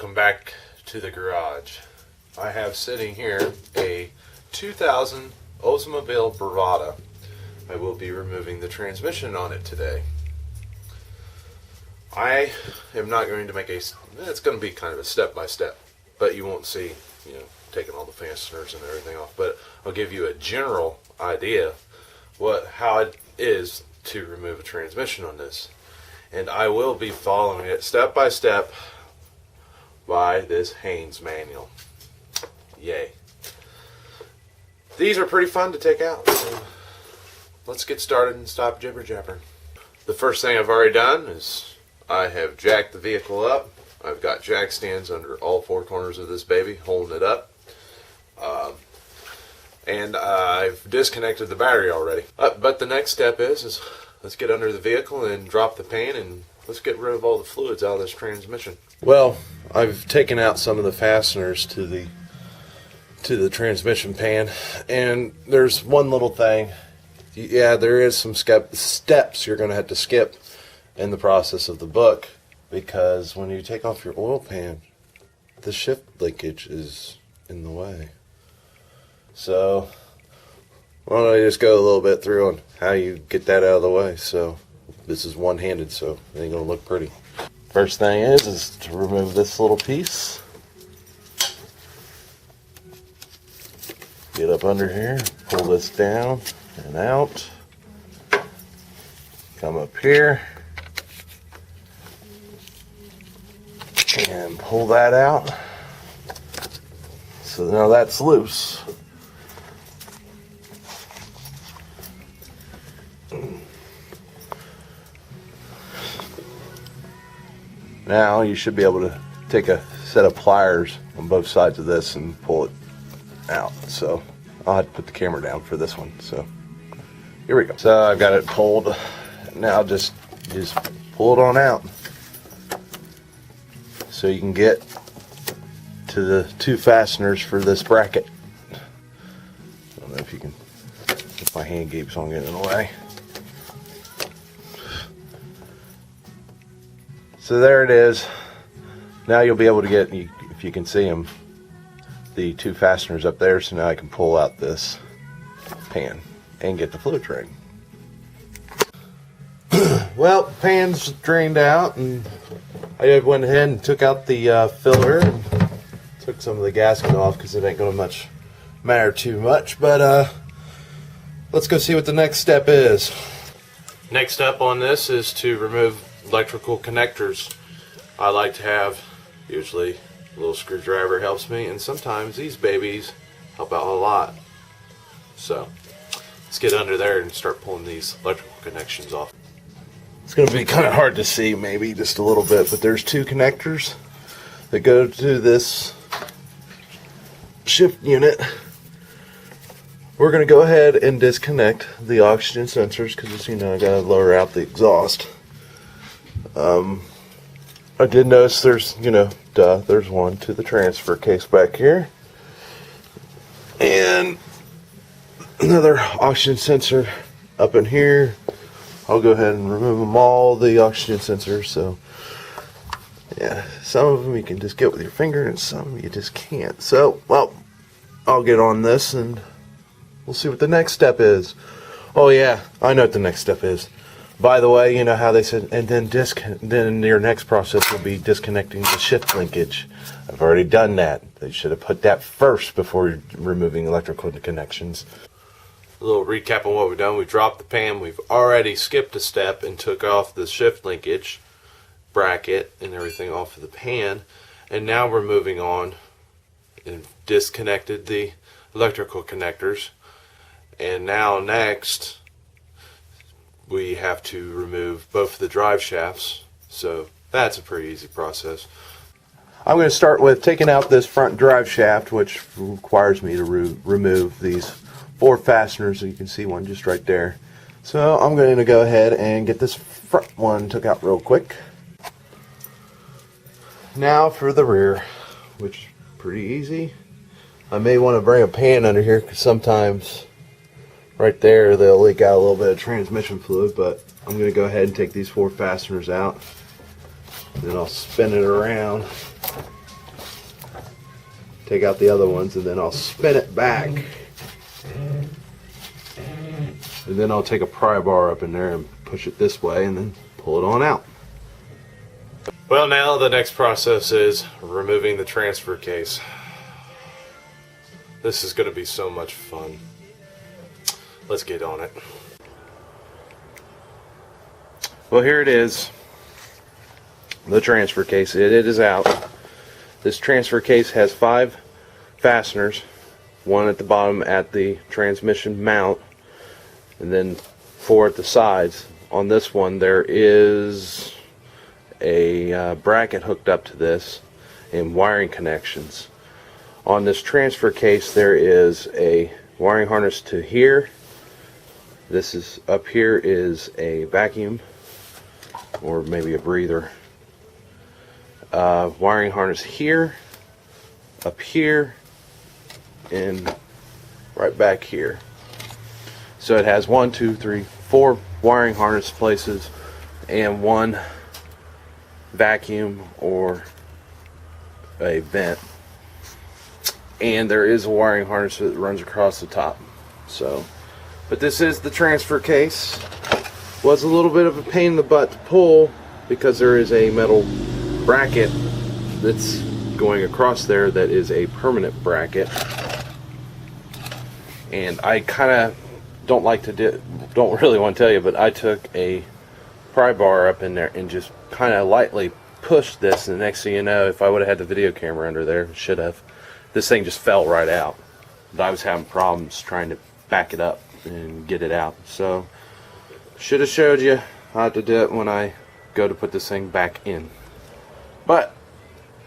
welcome back to the garage. I have sitting here a 2000 Oldsmobile Bravada. I will be removing the transmission on it today. I am not going to make it's going to be kind of a step-by-step, but you won't see, taking all the fasteners and everything off, but I'll give you a general idea how it is to remove a transmission on this. And I will be following it step by step by this Haynes manual. Yay. These are pretty fun to take out, so let's get started and stop jibber jabbering. The first thing I've already done is I have jacked the vehicle up. I've got jack stands under all four corners of this baby holding it up. And I've disconnected the battery already. But the next step is let's get under the vehicle and drop the pan and let's get rid of all the fluids out of this transmission. Well, I've taken out some of the fasteners to the transmission pan, and there's one little thing. Yeah, there is some steps you're going to have to skip in the process of the book, because when you take off your oil pan, the shift linkage is in the way. So why don't I just go a little bit through on how you get that out of the way. So this is one-handed, so it ain't gonna look pretty. First thing is to remove this little piece. Get up under here, pull this down and out. Come up here and pull that out. So now that's loose. Now you should be able to take a set of pliers on both sides of this and pull it out. So I'll have to put the camera down for this one. So here we go. So I've got it pulled. Now just pull it on out so you can get to the two fasteners for this bracket. I don't know if you can, if my hand keeps on getting in the way. So there it is. Now you'll be able to get, if you can see them, the two fasteners up there. So now I can pull out this pan and get the fluid drain. Well, pan's drained out, and I went ahead and took out the filler and took some of the gasket off because it ain't going to matter too much. But let's go see what the next step is. Next step on this is to remove electrical connectors. I like to have, usually a little screwdriver helps me, and sometimes these babies help out a lot. So let's get under there and start pulling these electrical connections off. It's going to be kind of hard to see, maybe just a little bit, but there's two connectors that go to this shift unit. We're going to go ahead and disconnect the oxygen sensors because, I got to lower out the exhaust. I did notice there's, there's one to the transfer case back here. And another oxygen sensor up in here. I'll go ahead and remove them all, the oxygen sensors. So, yeah, some of them you can just get with your finger and some you just can't. So, well, I'll get on this and we'll see what the next step is. Oh yeah, I know what the next step is. By the way, you know how they said, and then your next process will be disconnecting the shift linkage. I've already done that. They should have put that first before removing electrical connections. A little recap on what we've done. We dropped the pan. We've already skipped a step and took off the shift linkage bracket and everything off of the pan. And now we're moving on and disconnected the electrical connectors. And now next, we have to remove both the drive shafts, so that's a pretty easy process. I'm going to start with taking out this front drive shaft, which requires me to remove these four fasteners. So you can see one just right there. So I'm going to go ahead and get this front one took out real quick. Now for the rear, which is pretty easy. I may want to bring a pan under here because sometimes right there they'll leak out a little bit of transmission fluid, but I'm going to go ahead and take these four fasteners out, and then I'll spin it around take out the other ones, and then I'll spin it back. And then I'll take a pry bar up in there and push it this way and then pull it on out. Well, now the next process is removing the transfer case. This is going to be so much fun. Let's get on it. Well, here it is. The transfer case. It is out. This transfer case has 5 fasteners. One at the bottom at the transmission mount, and then 4 at the sides. On this one there is a bracket hooked up to this and wiring connections. On this transfer case there is a wiring harness to here. This is up here is a vacuum or maybe a breather. Wiring harness here, up here, and right back here. So it has 1, 2, 3, 4 wiring harness places and 1 vacuum or a vent. And there is a wiring harness that runs across the top. So, but this is the transfer case. Was a little bit of a pain in the butt to pull because there is a metal bracket that's going across there that is a permanent bracket, and I kind of don't really want to tell you, but I took a pry bar up in there and just kind of lightly pushed this, and the next thing you know, if I would have had the video camera under there, should have, this thing just fell right out. But I was having problems trying to back it up and get it out, so should have showed you how to do it when I go to put this thing back in. But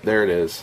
there it is.